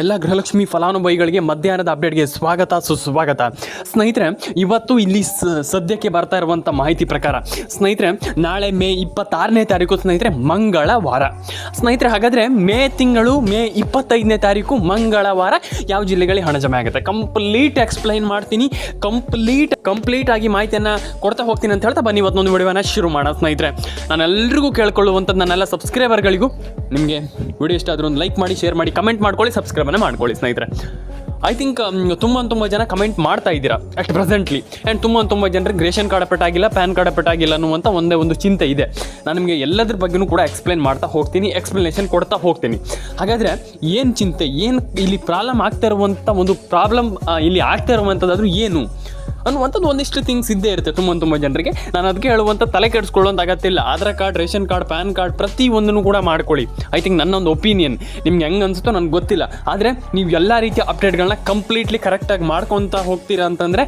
ಎಲ್ಲ ಗೃಹಲಕ್ಷ್ಮಿ ಫಲಾನುಭವಿಗಳಿಗೆ ಮಧ್ಯಾಹ್ನದ ಅಪ್ಡೇಟ್ಗೆ ಸ್ವಾಗತ ಸುಸ್ವಾಗತ. ಸ್ನೇಹಿತರೆ, ಇವತ್ತು ಇಲ್ಲಿ ಸದ್ಯಕ್ಕೆ ಬರ್ತಾ ಇರುವಂಥ ಮಾಹಿತಿ ಪ್ರಕಾರ ಸ್ನೇಹಿತರೆ, ನಾಳೆ ಮೇ 26ನೇ ತಾರೀಕು ಸ್ನೇಹಿತರೆ ಮಂಗಳವಾರ. ಸ್ನೇಹಿತರೆ, ಹಾಗಾದರೆ ಮೇ 25ನೇ ತಾರೀಕು ಮಂಗಳವಾರ ಯಾವ ಜಿಲ್ಲೆಗಳಿಗೆ ಹಣ ಜಮೆ ಆಗುತ್ತೆ ಕಂಪ್ಲೀಟ್ ಎಕ್ಸ್ಪ್ಲೈನ್ ಮಾಡ್ತೀನಿ. ಕಂಪ್ಲೀಟ್ ಆಗಿ ಮಾಹಿತಿಯನ್ನು ಕೊಡ್ತಾ ಹೋಗ್ತೀನಿ ಅಂತ ಹೇಳ್ತಾ ಬನ್ನಿ ಇವತ್ತೊಂದು ವಿಡಿಯೋನ ಶುರು ಮಾಡೋಣ. ಸ್ನೇಹಿತರೆ, ನಾನೆಲ್ಲರಿಗೂ ಕೇಳ್ಕೊಳ್ಳುವಂಥದ್ದು ನನ್ನೆಲ್ಲ ಸಬ್ಸ್ಕ್ರೈಬರ್ಗಳಿಗೂ ನಿಮಗೆ ವಿಡಿಯೋ ಇಷ್ಟ ಆದರೂ ಒಂದು ಲೈಕ್ ಮಾಡಿ, ಶೇರ್ ಮಾಡಿ, ಕಮೆಂಟ್ ಮಾಡ್ಕೊಳ್ಳಿ, ಸಬ್ಸ್ಕ್ರೈಬನ್ನು ಮಾಡ್ಕೊಳ್ಳಿ. ಸ್ನೇಹಿತರೆ, ಐ ಥಿಂಕ್ ತುಂಬ ಜನ ಕಮೆಂಟ್ ಮಾಡ್ತಾ ಇದ್ದೀರಾ ಅಟ್ ಪ್ರೆಸೆಂಟ್ಲಿ. ಆ್ಯಂಡ್ ತುಂಬ ಜನರಿಗೆ ರೇಷನ್ ಕಾರ್ಡ್ ಅಪ್ಡೇಟ್ ಆಗಿಲ್ಲ, ಪ್ಯಾನ್ ಕಾರ್ಡ್ ಅಪ್ಡೇಟ್ ಆಗಿಲ್ಲ ಅನ್ನುವಂಥ ಒಂದು ಚಿಂತೆ ಇದೆ. ನಾನು ನಿಮಗೆ ಎಲ್ಲದ್ರ ಬಗ್ಗೆಯೂ ಕೂಡ ಎಕ್ಸ್ಪ್ಲನೇಷನ್ ಕೊಡ್ತಾ ಹೋಗ್ತೀನಿ. ಹಾಗಾದರೆ ಏನು ಚಿಂತೆ, ಏನು ಇಲ್ಲಿ ಪ್ರಾಬ್ಲಮ್ ಆಗ್ತಾ ಇರುವಂಥ ಇಲ್ಲಿ ಆಗ್ತಾ ಇರುವಂಥದ್ದಾದರೂ ಏನು ಅನ್ನುವಂಥದ್ದು ಒಂದಿಷ್ಟು ಥಿಂಗ್ಸ್ ಇದ್ದೇ ಇರುತ್ತೆ ತುಂಬ ಜನರಿಗೆ. ನಾನು ಅದಕ್ಕೆ ಹೇಳುವಂಥ ತಲೆ ಕೆಡಿಸ್ಕೊಳ್ಳುವಂಥ ಅಗತ್ಯ ಇಲ್ಲ. Aadhaar card, ration card, PAN card ಪ್ರತಿಯೊಂದನ್ನು ಕೂಡ ಮಾಡ್ಕೊಳ್ಳಿ. ಐ ಥಿಂಕ್ ನನ್ನೊಂದು ಒಪಿನಿಯನ್, ನಿಮ್ಗೆ ಹೆಂಗೆ ಅನಿಸುತ್ತೋ ನನಗೆ ಗೊತ್ತಿಲ್ಲ. ಆದರೆ ನೀವು ಎಲ್ಲ ರೀತಿಯ ಅಪ್ಡೇಟ್ಗಳನ್ನ ಕಂಪ್ಲೀಟ್ಲಿ ಕರೆಕ್ಟಾಗಿ ಮಾಡ್ಕೊತಾ ಹೋಗ್ತೀರಾ ಅಂತಂದರೆ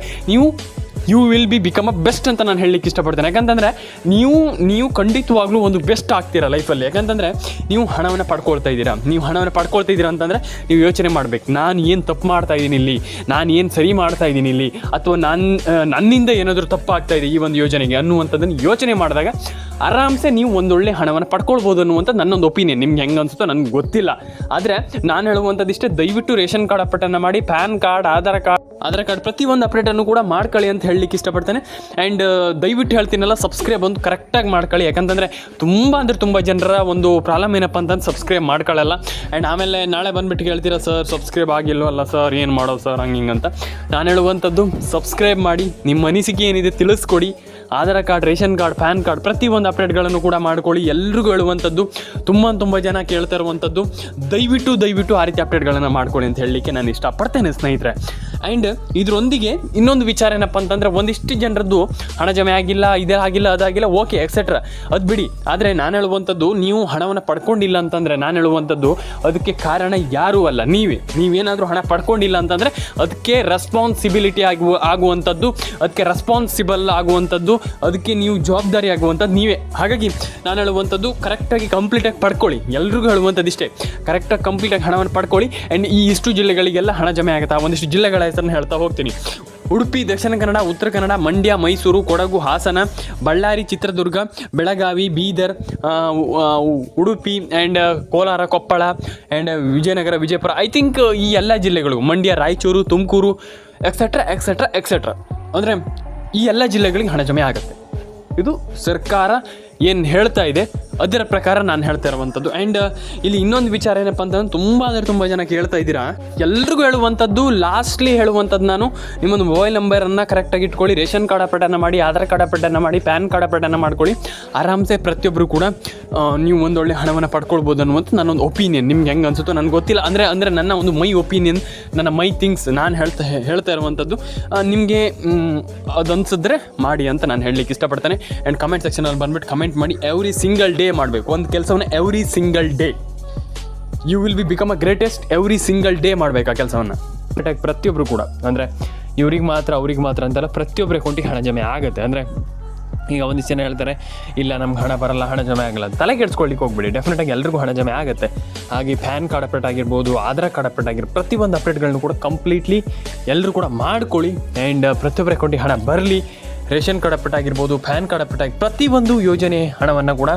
you will be become a best ಅಂತ ನಾನು ಹೇಳಲಿಕ್ಕೆ ಇಷ್ಟಪಡ್ತೇನೆ. ಯಾಕಂತಂದರೆ ನೀವು ಖಂಡಿತವಾಗ್ಲೂ ಒಂದು ಬೆಸ್ಟ್ ಆಗ್ತೀರಾ ಲೈಫಲ್ಲಿ. ಯಾಕಂತಂದರೆ ನೀವು ಹಣವನ್ನು ಪಡ್ಕೊಳ್ತಾ ಇದ್ದೀರಾ ಅಂತಂದರೆ ನೀವು ಯೋಚನೆ ಮಾಡಬೇಕು, ನಾನು ಏನು ತಪ್ಪು ಮಾಡ್ತಾ ಇದ್ದೀನಿ ಇಲ್ಲಿ, ನಾನು ಏನು ಸರಿ ಮಾಡ್ತಾ ಇದ್ದೀನಿ ಇಲ್ಲಿ, ಅಥವಾ ನನ್ನಿಂದ ಏನಾದರೂ ತಪ್ಪಾಗ್ತಾ ಇದೆ ಈ ಒಂದು ಯೋಜನೆಗೆ ಅನ್ನುವಂಥದ್ದನ್ನು ಯೋಚನೆ ಮಾಡಿದಾಗ ಆರಾಮ್ಸೆ ನೀವು ಒಂದೊಳ್ಳೆ ಹಣವನ್ನು ಪಡ್ಕೊಳ್ಬೋದು ಅನ್ನುವಂಥದ್ದು ನನ್ನೊಂದು ಒಪಿನಿಯನ್. ನಿಮ್ಗೆ ಹೆಂಗೆ ಅನಿಸುತ್ತೋ ನನಗೆ ಗೊತ್ತಿಲ್ಲ. ಆದರೆ ನಾನು ಹೇಳುವಂಥದ್ದು ಇಷ್ಟೇ, ದಯವಿಟ್ಟು ರೇಷನ್ ಕಾರ್ಡ್ ಅಪ್ಡೇಟನ್ನು ಮಾಡಿ, ಪ್ಯಾನ್ ಕಾರ್ಡ್, ಆಧಾರ್ ಕಾರ್ಡ್ ಪ್ರತಿಯೊಂದು ಅಪ್ಡೇಟನ್ನು ಕೂಡ ಮಾಡ್ಕೊಳ್ಳಿ ಅಂತ ಹೇಳಲಿಕ್ಕೆ ಇಷ್ಟಪಡ್ತೇನೆ. ಆ್ಯಂಡ್ ದಯವಿಟ್ಟು ಹೇಳ್ತೀನಲ್ಲ, ಸಬ್ಸ್ಕ್ರೈಬ್ ಒಂದು ಕರೆಕ್ಟಾಗಿ ಮಾಡ್ಕೊಳ್ಳಿ. ಯಾಕಂತಂದರೆ ತುಂಬ ಜನರ ಒಂದು ಪ್ರಾಬ್ಲಮ್ ಏನಪ್ಪ ಅಂತಂದು ಸಬ್ಸ್ಕ್ರೈಬ್ ಮಾಡ್ಕೊಳ್ಳಲ್ಲ. ಆ್ಯಂಡ್ ಆಮೇಲೆ ನಾಳೆ ಬಂದುಬಿಟ್ಟು ಹೇಳ್ತೀರಾ, ಸರ್ ಸಬ್ಸ್ಕ್ರೈಬ್ ಆಗಿಲ್ವಲ್ಲ ಸರ್, ಏನು ಮಾಡೋದು ಸರ್ ಹಂಗೆ ಅಂತ. ನಾನು ಹೇಳುವಂಥದ್ದು, ಸಬ್ಸ್ಕ್ರೈಬ್ ಮಾಡಿ, ನಿಮ್ಮ ಅನಿಸಿಕೆ ಏನಿದೆ ತಿಳಿಸ್ಕೊಡಿ. Aadhaar card, ration card, PAN card ಪ್ರತಿಯೊಂದು ಅಪ್ಡೇಟ್ಗಳನ್ನು ಕೂಡ ಮಾಡ್ಕೊಳ್ಳಿ. ಎಲ್ರಿಗೂ ಹೇಳುವಂಥದ್ದು, ತುಂಬ ಜನ ಕೇಳ್ತಾ ಇರುವಂಥದ್ದು, ದಯವಿಟ್ಟು ಆ ರೀತಿ ಅಪ್ಡೇಟ್ಗಳನ್ನು ಮಾಡ್ಕೊಳ್ಳಿ ಅಂತ ಹೇಳಲಿಕ್ಕೆ ನಾನು ಇಷ್ಟಪಡ್ತೇನೆ ಸ್ನೇಹಿತರೆ. ಆ್ಯಂಡ್ ಇದರೊಂದಿಗೆ ಇನ್ನೊಂದು ವಿಚಾರ ಏನಪ್ಪ ಅಂತಂದರೆ, ಒಂದಿಷ್ಟು ಜನರದ್ದು ಹಣ ಜಮೆ ಆಗಿಲ್ಲ, ಇದೇ ಆಗಿಲ್ಲ, ಅದಾಗಿಲ್ಲ, ಓಕೆ ಎಕ್ಸೆಟ್ರಾ, ಅದು ಬಿಡಿ. ಆದರೆ ನಾನು ಹೇಳುವಂಥದ್ದು, ನೀವು ಹಣವನ್ನು ಪಡ್ಕೊಂಡಿಲ್ಲ ಅಂತಂದರೆ ನಾನು ಹೇಳುವಂಥದ್ದು ಅದಕ್ಕೆ ಕಾರಣ ಯಾರೂ ಅಲ್ಲ, ನೀವೇನಾದರೂ ಹಣ ಪಡ್ಕೊಂಡಿಲ್ಲ ಅಂತಂದರೆ ಅದಕ್ಕೆ ರೆಸ್ಪಾನ್ಸಿಬಿಲಿಟಿ ಆಗುವಂಥದ್ದು, ಅದಕ್ಕೆ ರೆಸ್ಪಾನ್ಸಿಬಲ್ ಆಗುವಂಥದ್ದು, ಅದಕ್ಕೆ ನೀವು ಜವಾಬ್ದಾರಿ ಆಗುವಂಥದ್ದು ನೀವೇ. ಹಾಗಾಗಿ ನಾನು ಹೇಳುವಂಥದ್ದು, ಕರೆಕ್ಟಾಗಿ ಕಂಪ್ಲೀಟಾಗಿ ಪಡ್ಕೊಳ್ಳಿ. ಎಲ್ರಿಗೂ ಹೇಳುವಂಥದ್ದು ಇಷ್ಟೇ, ಕರೆಕ್ಟಾಗಿ ಕಂಪ್ಲೀಟಾಗಿ ಹಣವನ್ನು ಪಡ್ಕೊಳ್ಳಿ. ಆ್ಯಂಡ್ ಈ ಇಷ್ಟು ಜಿಲ್ಲೆಗಳಿಗೆಲ್ಲ ಹಣ ಜಮೆ ಆಗುತ್ತೆ. ಒಂದಿಷ್ಟು ಜಿಲ್ಲೆಗಳ ಹೆಸರನ್ನು ಹೇಳ್ತಾ ಹೋಗ್ತೀನಿ. Udupi, Dakshina Kannada, Uttara Kannada, Mandya, Mysuru, Kodagu, Hassan, Ballari, Chitradurga, Belagavi, Bidar, Udupi and Kolar, Koppal and Vijayanagara, Vijayapura. I think ಈ ಎಲ್ಲ ಜಿಲ್ಲೆಗಳು, ಮಂಡ್ಯ, ರಾಯಚೂರು, ತುಮಕೂರು ಎಕ್ಸೆಟ್ರಾ ಅಂದರೆ ಈ ಎಲ್ಲ ಜಿಲ್ಲೆಗಳಿಗೆ ಹಣ ಜಮೆ ಆಗುತ್ತೆ. ಇದು ಸರ್ಕಾರ ಏನು ಹೇಳ್ತಾ ಇದೆ ಅದರ ಪ್ರಕಾರ ನಾನು ಹೇಳ್ತಾ ಇರುವಂಥದ್ದು. ಆ್ಯಂಡ್ ಇಲ್ಲಿ ಇನ್ನೊಂದು ವಿಚಾರ ಏನಪ್ಪ ಅಂತಂದ್ರೆ, ತುಂಬ ಜನ ಕೇಳ್ತಾ ಇದ್ದೀರಾ. ಎಲ್ರಿಗೂ ಹೇಳುವಂಥದ್ದು, ಲಾಸ್ಟ್ಲಿ ಹೇಳುವಂಥದ್ದು, ನಾನು ನಿಮ್ಮೊಂದು ಮೊಬೈಲ್ ನಂಬರನ್ನು ಕರೆಕ್ಟಾಗಿ ಇಟ್ಕೊಳ್ಳಿ, ರೇಷನ್ ಕಾರ್ಡ್ ಅಪ್ಡೇಟನ್ನು ಮಾಡಿ, ಆಧಾರ್ ಕಾರ್ಡ್ ಅಪ್ಡೇಟನ್ನು ಮಾಡಿ, ಪ್ಯಾನ್ ಕಾರ್ಡ್ ಅಪ್ಡೇಟನ್ನು ಮಾಡ್ಕೊಳ್ಳಿ. ಆರಾಮ್ಸೆ ಪ್ರತಿಯೊಬ್ಬರು ಕೂಡ ನೀವು ಒಂದೊಳ್ಳೆ ಹಣವನ್ನು ಪಡ್ಕೊಳ್ಬೋದು ಅನ್ನುವಂಥ ನನ್ನೊಂದು ಒಪಿನಿಯನ್. ನಿಮ್ಗೆ ಹೆಂಗೆ ಅನಿಸುತ್ತೋ ನನಗೆ ಗೊತ್ತಿಲ್ಲ. ಅಂದರೆ ನನ್ನ ಒಂದು ಒಪಿನಿಯನ್, ನನ್ನ ಥಿಂಗ್ಸ್ ನಾನು ಹೇಳ್ತಾ ಇರುವಂಥದ್ದು. ನಿಮಗೆ ಅದು ಅನಿಸಿದ್ರೆ ಮಾಡಿ ಅಂತ ನಾನು ಹೇಳಲಿಕ್ಕೆ ಇಷ್ಟಪಡ್ತೇನೆ. ಆ್ಯಂಡ್ ಕಮೆಂಟ್ ಸೆಕ್ಷನಲ್ಲಿ ಬಂದುಬಿಟ್ಟು ಕಮೆಂಟ್ ಮಾಡಿ. ಎವ್ರಿ ಸಿಂಗಲ್ ಡೇ ಮಾಡಬೇಕು ಒಂದು ಕೆಲಸವನ್ನು. Every single day you will be become a greatest. Every single day ಮಾಡಬೇಕು ಆ ಕೆಲಸವನ್ನು. ಕರೆಕ್ಟಾಗಿ ಪ್ರತಿಯೊಬ್ಬರು ಕೂಡ, ಅಂದರೆ ಅವ್ರಿಗೆ ಮಾತ್ರ ಅಂತೆಲ್ಲ ಪ್ರತಿಯೊಬ್ಬರ ಅಕೌಂಟಿಗೆ ಹಣ ಜಮೆ ಆಗುತ್ತೆ. ಅಂದರೆ ಈಗ ಒಂದಿಷ್ಟು ಜನ ಹೇಳ್ತಾರೆ, ಇಲ್ಲ ನಮ್ಗೆ ಹಣ ಬರಲ್ಲ, ಹಣ ಜಮೆ ಆಗಲ್ಲ ಅಂತ ತಲೆ ಕೆಡಿಸ್ಕೊಳ್ಳಿಕ್ಕೆ ಹೋಗ್ಬಿಡಿ. ಡೆಫಿನೆಟಾಗಿ ಎಲ್ರಿಗೂ ಹಣ ಜಮೆ ಆಗುತ್ತೆ. ಹಾಗೆ ಪ್ಯಾನ್ ಕಾರ್ಡ್ ಅಪ್ಡೇಟ್ ಆಗಿರ್ಬೋದು, ಆಧಾರ್ ಕಾರ್ಡ್ ಅಪ್ಡೇಟ್ ಆಗಿರ್ಬೋದು, ಪ್ರತಿಯೊಂದು ಅಪ್ಡೇಟ್ಗಳನ್ನು ಕೂಡ ಕಂಪ್ಲೀಟ್ಲಿ ಎಲ್ಲರೂ ಕೂಡ ಮಾಡ್ಕೊಳ್ಳಿ. ಆ್ಯಂಡ್ ಪ್ರತಿಯೊಬ್ಬರ ಅಕೌಂಟಿಗೆ ಹಣ ಬರಲಿ. ರೇಷನ್ ಕಾರ್ಡ್ ಅಪ್ಡೇಟ್ ಆಗಿರ್ಬೋದು, ಪ್ಯಾನ್ ಕಾರ್ಡ್ ಅಪ್ಡೇಟ್ ಪ್ರತಿಯೊಂದು ಯೋಜನೆ ಹಣವನ್ನು ಕೂಡ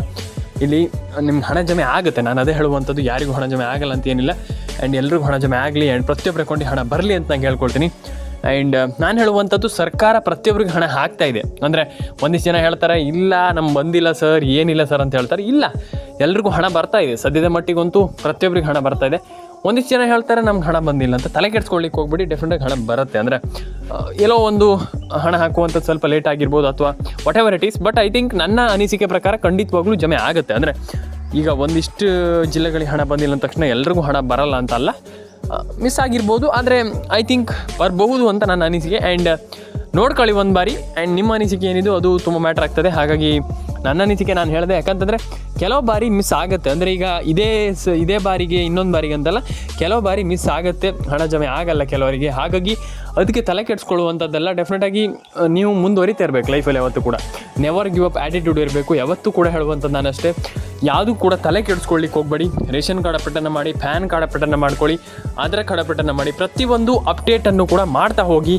ಇಲ್ಲಿ ನಿಮ್ಗೆ ಹಣ ಜಮೆ ಆಗುತ್ತೆ. ನಾನು ಅದೇ ಹೇಳುವಂಥದ್ದು, ಯಾರಿಗೂ ಹಣ ಜಮೆ ಆಗಲ್ಲ ಅಂತ ಏನಿಲ್ಲ. ಆ್ಯಂಡ್ ಎಲ್ರಿಗೂ ಹಣ ಜಮೆ ಆಗಲಿ, ಆ್ಯಂಡ್ ಪ್ರತಿಯೊಬ್ಬರ ಅಕೌಂಟಿಗೆ ಹಣ ಬರಲಿ ಅಂತ ನಾನು ಹೇಳ್ಕೊಳ್ತೀನಿ. ಆ್ಯಂಡ್ ನಾನು ಹೇಳುವಂಥದ್ದು, ಸರ್ಕಾರ ಪ್ರತಿಯೊಬ್ಬರಿಗೆ ಹಣ ಹಾಕ್ತಾ ಇದೆ. ಅಂದರೆ ಒಂದಿಷ್ಟು ಜನ ಹೇಳ್ತಾರೆ, ಇಲ್ಲ ನಮ್ಗೆ ಬಂದಿಲ್ಲ ಸರ್, ಏನಿಲ್ಲ ಸರ್ ಅಂತ ಹೇಳ್ತಾರೆ. ಇಲ್ಲ, ಎಲ್ರಿಗೂ ಹಣ ಬರ್ತಾ ಇದೆ. ಸದ್ಯದ ಮಟ್ಟಿಗಂತೂ ಪ್ರತಿಯೊಬ್ಬರಿಗೆ ಹಣ ಬರ್ತಾ ಇದೆ. ಒಂದಿಷ್ಟು ಜನ ಹೇಳ್ತಾರೆ ನಮ್ಗೆ ಹಣ ಬಂದಿಲ್ಲ ಅಂತ. ತಲೆ ಕೆಡಿಸ್ಕೊಳ್ಳಿಕ್ಕೆ ಹೋಗ್ಬಿಡಿ. ಡೆಫಿನೆಟಾಗಿ ಹಣ ಬರುತ್ತೆ. ಅಂದರೆ ಎಲ್ಲೋ ಒಂದು ಹಣ ಹಾಕುವಂಥದ್ದು ಸ್ವಲ್ಪ ಲೇಟ್ ಆಗಿರ್ಬೋದು, ಅಥವಾ what ever it is. But I think ನನ್ನ ಅನಿಸಿಕೆ ಪ್ರಕಾರ ಖಂಡಿತವಾಗ್ಲೂ ಜಮೆ ಆಗುತ್ತೆ. ಅಂದರೆ ಈಗ ಒಂದಿಷ್ಟು ಜಿಲ್ಲೆಗಳಿಗೆ ಹಣ ಬಂದಿಲ್ಲ ಅಂದ ತಕ್ಷಣ ಎಲ್ರಿಗೂ ಹಣ ಬರಲ್ಲ ಅಂತ ಅಲ್ಲ, ಮಿಸ್ ಆಗಿರ್ಬೋದು. ಆದರೆ ಐ ಥಿಂಕ್ ಬರಬಹುದು ಅಂತ ನನ್ನ ಅನಿಸಿಕೆ. ಆ್ಯಂಡ್ ನೋಡ್ಕೊಳ್ಳಿ ಒಂದು ಬಾರಿ. ಆ್ಯಂಡ್ ನಿಮ್ಮ ಅನಿಸಿಕೆ ಏನಿದು ಅದು ತುಂಬ ಮ್ಯಾಟ್ರ್ ಆಗ್ತದೆ. ಹಾಗಾಗಿ ನನ್ನ ಅನಿಸಿಕೆ ನಾನು ಹೇಳಿದೆ. ಯಾಕಂತಂದರೆ ಕೆಲವು ಬಾರಿ ಮಿಸ್ ಆಗುತ್ತೆ. ಅಂದರೆ ಈಗ ಇದೇ ಬಾರಿಗೆ ಇನ್ನೊಂದು ಬಾರಿಗೆ ಅಂತಲ್ಲ, ಕೆಲವು ಬಾರಿ ಮಿಸ್ ಆಗುತ್ತೆ, ಹಣ ಜಮೆ ಆಗಲ್ಲ ಕೆಲವರಿಗೆ. ಹಾಗಾಗಿ ಅದಕ್ಕೆ ತಲೆ ಕೆಡಿಸ್ಕೊಳ್ಳುವಂಥದ್ದೆಲ್ಲ ಡೆಫಿನೆಟಾಗಿ ನೀವು ಮುಂದುವರಿತಾ ಇರಬೇಕು ಲೈಫಲ್ಲಿ ಯಾವತ್ತೂ ಕೂಡ. ನೆವರ್ ಗಿವ್ ಅಪ್ ಆ್ಯಟಿಟ್ಯೂಡ್ ಇರಬೇಕು ಯಾವತ್ತೂ ಕೂಡ ಹೇಳುವಂಥದ್ದು ನಾನು ಅಷ್ಟೇ. ಯಾವುದೂ ಕೂಡ ತಲೆ ಕೆಡಿಸ್ಕೊಳ್ಳಿಕ್ಕೆ ಹೋಗಬೇಡಿ. ರೇಷನ್ ಕಾರ್ಡ್ ಅಪ್ಡೇಟನ್ನು ಮಾಡಿ, ಪ್ಯಾನ್ ಕಾರ್ಡ್ ಅಪ್ಡೇಟನ್ನು ಮಾಡ್ಕೊಳ್ಳಿ, ಆಧಾರ್ ಕಾರ್ಡ್ ಅಪ್ಡೇಟನ್ನು ಮಾಡಿ, ಪ್ರತಿಯೊಂದು ಅಪ್ಡೇಟನ್ನು ಕೂಡ ಮಾಡ್ತಾ ಹೋಗಿ.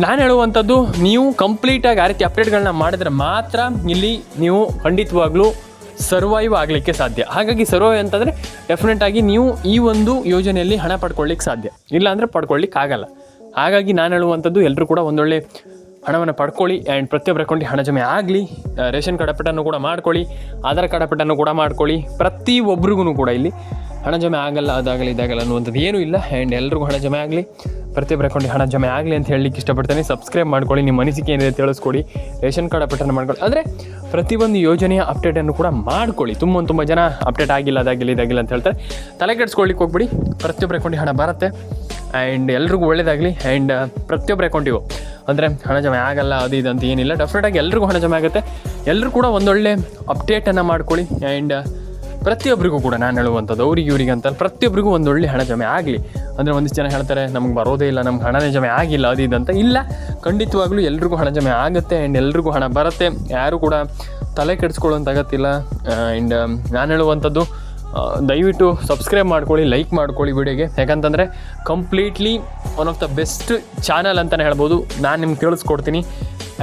ನಾನು ಹೇಳುವಂಥದ್ದು ನೀವು ಕಂಪ್ಲೀಟಾಗಿ ಆ ರೀತಿ ಅಪ್ಡೇಟ್ಗಳನ್ನ ಮಾಡಿದ್ರೆ ಮಾತ್ರ ಇಲ್ಲಿ ನೀವು ಖಂಡಿತವಾಗ್ಲೂ ಸರ್ವೈವ್ ಆಗಲಿಕ್ಕೆ ಸಾಧ್ಯ. ಹಾಗಾಗಿ ಸರ್ವೈವ್ ಅಂತಂದರೆ ಡೆಫಿನೆಟಾಗಿ ನೀವು ಈ ಒಂದು ಯೋಜನೆಯಲ್ಲಿ ಹಣ ಪಡ್ಕೊಳ್ಳಿಕ್ಕೆ ಸಾಧ್ಯ, ಇಲ್ಲಾಂದರೆ ಪಡ್ಕೊಳ್ಳಿಕ್ಕೆ ಆಗಲ್ಲ. ಹಾಗಾಗಿ ನಾನು ಹೇಳುವಂಥದ್ದು ಎಲ್ಲರೂ ಕೂಡ ಒಂದೊಳ್ಳೆ ಹಣವನ್ನು ಪಡ್ಕೊಳ್ಳಿ ಆ್ಯಂಡ್ ಪ್ರತಿಯೊಬ್ಬರ ಅಕೌಂಟಿಗೆ ಹಣ ಜಮೆ ಆಗಲಿ. ರೇಷನ್ ಕಾರ್ಡ್ ಅಪ್ಡೇಟನ್ನು ಕೂಡ ಮಾಡ್ಕೊಳ್ಳಿ, ಆಧಾರ್ ಕಾರ್ಡ್ ಅಪ್ಡೇಟನ್ನು ಕೂಡ ಮಾಡ್ಕೊಳ್ಳಿ. ಪ್ರತಿಯೊಬ್ಬರಿಗೂ ಕೂಡ ಇಲ್ಲಿ ಹಣ ಜಮೆ ಆಗಲ್ಲ, ಅದಾಗಲಿ ಇದಾಗಲ್ಲ ಅನ್ನುವಂಥದ್ದು ಏನೂ ಇಲ್ಲ. ಆ್ಯಂಡ್ ಎಲ್ರಿಗೂ ಹಣ ಜಮೆ ಆಗಲಿ, ಪ್ರತಿಯೊಬ್ಬರ ಅಕೌಂಟಿಗೆ ಹಣ ಜಮೆ ಆಗಲಿ ಅಂತ ಹೇಳಲಿಕ್ಕೆ ಇಷ್ಟಪಡ್ತೇನೆ. ಸಬ್ಸ್ಕ್ರೈಬ್ ಮಾಡ್ಕೊಳ್ಳಿ, ನಿಮ್ಮ ಅನಿಸಿಕೆ ಏನಿದೆ ತಿಳಿಸ್ಕೊಡಿ. ರೇಷನ್ ಕಾರ್ಡ್ ಅಪ್ಡೇಟನ್ನು ಮಾಡ್ಕೊಳ್ಳಿ, ಅಂದರೆ ಪ್ರತಿಯೊಂದು ಯೋಜನೆಯ ಅಪ್ಡೇಟನ್ನು ಕೂಡ ಮಾಡ್ಕೊಳ್ಳಿ. ತುಂಬ ಜನ ಅಪ್ಡೇಟ್ ಆಗಿಲ್ಲ, ಅದಾಗಿಲ್ಲ ಅಂತ ಹೇಳ್ತಾರೆ. ತಲೆ ಕೆಡಿಸ್ಕೊಳ್ಳಿಕ್ಕೆ ಹೋಗ್ಬಿಡಿ. ಪ್ರತಿಯೊಬ್ಬರ ಅಕೌಂಟಿಗೆ ಹಣ ಬರುತ್ತೆ ಆ್ಯಂಡ್ ಎಲ್ರಿಗೂ ಒಳ್ಳೆಯದಾಗಲಿ. ಆ್ಯಂಡ್ ಪ್ರತಿಯೊಬ್ಬರ ಅಕೌಂಟಿಗೂ ಅಂದರೆ ಹಣ ಜಮೆ ಆಗಲ್ಲ ಅದು ಇದು ಅಂತ ಏನಿಲ್ಲ, ಡೆಫಿನೆಟಾಗಿ ಎಲ್ರಿಗೂ ಹಣ ಜಮೆ ಆಗುತ್ತೆ. ಎಲ್ಲರೂ ಕೂಡ ಒಂದೊಳ್ಳೆ ಅಪ್ಡೇಟನ್ನು ಮಾಡ್ಕೊಳ್ಳಿ. ಆ್ಯಂಡ್ ಪ್ರತಿಯೊಬ್ಬರಿಗೂ ಕೂಡ ನಾನು ಹೇಳುವಂಥದ್ದು ಅವ್ರಿಗೆ ಇವ್ರಿಗೆ ಅಂತ ಪ್ರತಿಯೊಬ್ಬರಿಗೂ ಒಂದೊಳ್ಳೆ ಹಣ ಜಮೆ ಆಗಲಿ. ಅಂದರೆ ಒಂದಿಷ್ಟು ಜನ ಹೇಳ್ತಾರೆ ನಮ್ಗೆ ಬರೋದೇ ಇಲ್ಲ, ನಮ್ಗೆ ಹಣನೇ ಜಮೆ ಆಗಿಲ್ಲ ಅದು ಇದು ಅಂತ. ಇಲ್ಲ, ಖಂಡಿತವಾಗ್ಲೂ ಎಲ್ರಿಗೂ ಹಣ ಜಮೆ ಆಗುತ್ತೆ ಆ್ಯಂಡ್ ಎಲ್ರಿಗೂ ಹಣ ಬರುತ್ತೆ. ಯಾರೂ ಕೂಡ ತಲೆ ಕೆಡಿಸ್ಕೊಳ್ಳೋಂಥ ಅಗತ್ತಿಲ್ಲ. ಆ್ಯಂಡ್ ನಾನು ಹೇಳುವಂಥದ್ದು ದಯವಿಟ್ಟು ಸಬ್ಸ್ಕ್ರೈಬ್ ಮಾಡ್ಕೊಳ್ಳಿ, ಲೈಕ್ ಮಾಡ್ಕೊಳ್ಳಿ ವಿಡಿಯೋಗೆ. ಯಾಕಂತಂದರೆ completely one of the best channel ಅಂತಲೇ ಹೇಳ್ಬೋದು. ನಾನು ನಿಮ್ಗೆ ತಿಳಿಸ್ಕೊಡ್ತೀನಿ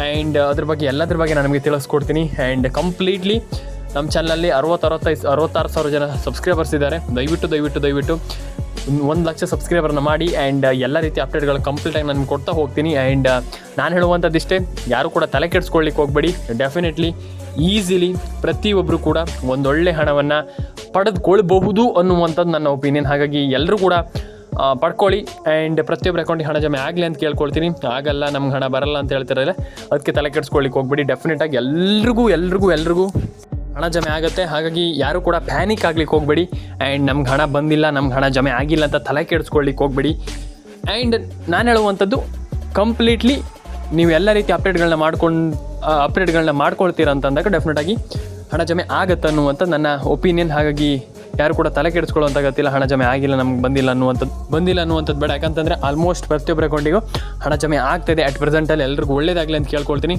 ಆ್ಯಂಡ್ ಅದ್ರ ಬಗ್ಗೆ ಎಲ್ಲದ್ರ ಬಗ್ಗೆ ನಾನು ನಿಮಗೆ ತಿಳಿಸ್ಕೊಡ್ತೀನಿ. ಆ್ಯಂಡ್ ಕಂಪ್ಲೀಟ್ಲಿ ನಮ್ಮ ಚಾನಲಲ್ಲಿ 66 ಸಾವಿರ ಜನ ಸಬ್ಸ್ಕ್ರೈಬರ್ಸ್ ಇದ್ದಾರೆ. ದಯವಿಟ್ಟು 1 ಲಕ್ಷ ಸಬ್ಸ್ಕ್ರೈಬರ್ನ ಮಾಡಿ. ಆ್ಯಂಡ್ ಎಲ್ಲ ರೀತಿ ಅಪ್ಡೇಟ್ಗಳು ಕಂಪ್ಲೀಟಾಗಿ ನಾನು ಕೊಡ್ತಾ ಹೋಗ್ತೀನಿ. ಆ್ಯಂಡ್ ನಾನು ಹೇಳುವಂಥದ್ದಿಷ್ಟೇ, ಯಾರು ಕೂಡ ತಲೆ ಕೆಡಿಸ್ಕೊಳ್ಳಿಕ್ಕೆ ಹೋಗಬೇಡಿ. ಡೆಫಿನೆಟ್ಲಿ ಈಸಿಲಿ ಪ್ರತಿಯೊಬ್ಬರು ಕೂಡ ಒಂದೊಳ್ಳೆ ಹಣವನ್ನು ಪಡೆದುಕೊಳ್ಬಹುದು ಅನ್ನುವಂಥದ್ದು ನನ್ನ ಒಪಿನಿಯನ್. ಹಾಗಾಗಿ ಎಲ್ಲರೂ ಕೂಡ ಪಡ್ಕೊಳ್ಳಿ ಆ್ಯಂಡ್ ಪ್ರತಿಯೊಬ್ಬರ ಅಕೌಂಟಿಗೆ ಹಣ ಜಮೆ ಆಗಲಿ ಅಂತ ಕೇಳ್ಕೊಳ್ತೀನಿ. ಆಗಲ್ಲ, ನಮ್ಗೆ ಹಣ ಬರಲ್ಲ ಅಂತ ಹೇಳ್ತಿರಲ್ಲ, ಅದಕ್ಕೆ ತಲೆ ಕೆಡಿಸ್ಕೊಳ್ಳಿಕ್ಕೆ ಹೋಗ್ಬೇಡಿ. ಡೆಫಿನೆಟಾಗಿ ಎಲ್ರಿಗೂ ಹಣ ಜಮೆ ಆಗುತ್ತೆ. ಹಾಗಾಗಿ ಯಾರು ಕೂಡ ಪ್ಯಾನಿಕ್ ಆಗ್ಲಿಕ್ಕೆ ಹೋಗಬೇಡಿ. ಆ್ಯಂಡ್ ನಮ್ಗೆ ಹಣ ಬಂದಿಲ್ಲ, ನಮ್ಗೆ ಹಣ ಜಮೆ ಆಗಿಲ್ಲ ಅಂತ ತಲೆ ಕೆಡಿಸ್ಕೊಳ್ಳಿಕ್ಕೆ ಹೋಗಬೇಡಿ. ಆ್ಯಂಡ್ ನಾನು ಹೇಳುವಂಥದ್ದು ಕಂಪ್ಲೀಟ್ಲಿ ನೀವು ಎಲ್ಲ ರೀತಿ ಅಪ್ಡೇಟ್ಗಳನ್ನ ಮಾಡ್ಕೊಳ್ತೀರ ಅಂತಂದಾಗ ಡೆಫಿನೆಟಾಗಿ ಹಣ ಜಮೆ ಆಗುತ್ತೆ ಅನ್ನುವಂಥ ನನ್ನ ಒಪಿನಿಯನ್. ಹಾಗಾಗಿ ಯಾರು ಕೂಡ ತಲೆ ಕೆಡಿಸ್ಕೊಳ್ಳುವಂಥ ಗೊತ್ತಿಲ್ಲ, ಹಣ ಜಮೆ ಆಗಿಲ್ಲ, ನಮ್ಗೆ ಬಂದಿಲ್ಲ ಅನ್ನುವಂಥದ್ದು ಬೇಡ. ಯಾಕಂತಂದರೆ ಆಲ್ಮೋಸ್ಟ್ ಪ್ರತಿಯೊಬ್ಬರ ಅಕೌಂಟಿಗೂ ಹಣ ಜಮೆ ಆಗ್ತಾಯಿದೆ ಅಟ್ ಪ್ರೆಸೆಂಟಲ್ಲಿ. ಎಲ್ರಿಗೂ ಒಳ್ಳೇದಾಗಲಿ ಅಂತ ಕೇಳ್ಕೊಳ್ತೀನಿ.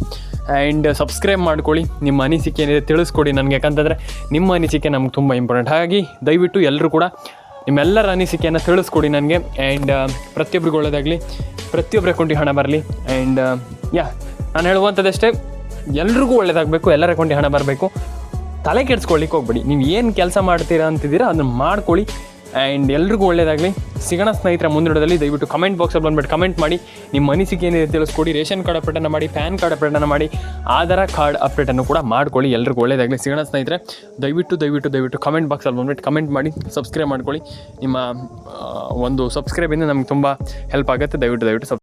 ಆ್ಯಂಡ್ ಸಬ್ಸ್ಕ್ರೈಬ್ ಮಾಡ್ಕೊಳ್ಳಿ, ನಿಮ್ಮ ಅನಿಸಿಕೆ ಏನಿದೆ ತಿಳಿಸ್ಕೊಡಿ ನನಗೆ. ಯಾಕಂತಂದರೆ ನಿಮ್ಮ ಅನಿಸಿಕೆ ನಮ್ಗೆ ತುಂಬ ಇಂಪಾರ್ಟೆಂಟ್. ಹಾಗಾಗಿ ದಯವಿಟ್ಟು ಎಲ್ಲರೂ ಕೂಡ ನಿಮ್ಮೆಲ್ಲರ ಅನಿಸಿಕೆಯನ್ನು ತಿಳಿಸ್ಕೊಡಿ ನನಗೆ. ಆ್ಯಂಡ್ ಪ್ರತಿಯೊಬ್ಬರಿಗೂ ಒಳ್ಳೆಯದಾಗಲಿ, ಪ್ರತಿಯೊಬ್ಬರ ಅಕೌಂಟಿಗೆ ಹಣ ಬರಲಿ. ಆ್ಯಂಡ್ ನಾನು ಹೇಳುವಂಥದ್ದಷ್ಟೇ, ಎಲ್ರಿಗೂ ಒಳ್ಳೆಯದಾಗಬೇಕು, ಎಲ್ಲರ ಅಕೌಂಟಿಗೆ ಹಣ ಬರಬೇಕು. ತಲೆ ಕೆಡಿಸ್ಕೊಳ್ಳಿಕ್ಕೆ ಹೋಗ್ಬೇಡಿ. ನೀವು ಏನು ಕೆಲಸ ಮಾಡ್ತೀರಾ ಅಂತಿದ್ದೀರಾ ಅದನ್ನು ಮಾಡ್ಕೊಳ್ಳಿ. ಆ್ಯಂಡ್ ಎಲ್ರಿಗೂ ಒಳ್ಳೆಯದಾಗಲಿ. ಸಿಗೋಣ ಸ್ನೇಹಿತರ ಮುಂದಿಡೋದಲ್ಲಿ. ದಯವಿಟ್ಟು ಕಮೆಂಟ್ ಬಾಕ್ಸಲ್ಲಿ ಬಂದುಬಿಟ್ಟು ಕಮೆಂಟ್ ಮಾಡಿ, ನಿಮ್ಮ ಅನಿಸಿಕೆ ಏನಿದೆ ತಿಳಿಸ್ಕೊಡಿ. ರೇಷನ್ ಕಾರ್ಡ್ ಅಪ್ಡೇಟನ್ನು ಮಾಡಿ, ಪ್ಯಾನ್ ಕಾರ್ಡ್ ಅಪ್ಡೇಟನ್ನು ಮಾಡಿ, ಆಧಾರ್ ಕಾರ್ಡ್ ಅಪ್ಡೇಟನ್ನು ಕೂಡ ಮಾಡ್ಕೊಳ್ಳಿ. ಎಲ್ರಿಗೂ ಒಳ್ಳೆಯದಾಗಲಿ. ಸಿಗೋಣ ಸ್ನೇಹಿತರೆ. ದಯವಿಟ್ಟು ಕಮೆಂಟ್ ಬಾಕ್ಸಲ್ಲಿ ಬಂದುಬಿಟ್ಟು ಕಮೆಂಟ್ ಮಾಡಿ, ಸಬ್ಸ್ಕ್ರೈಬ್ ಮಾಡ್ಕೊಳ್ಳಿ. ನಿಮ್ಮ ಒಂದು ಸಬ್ಸ್ಕ್ರೈಬಿಂದ ನಮ್ಗೆ ತುಂಬ ಹೆಲ್ಪ್ ಆಗುತ್ತೆ. ದಯವಿಟ್ಟು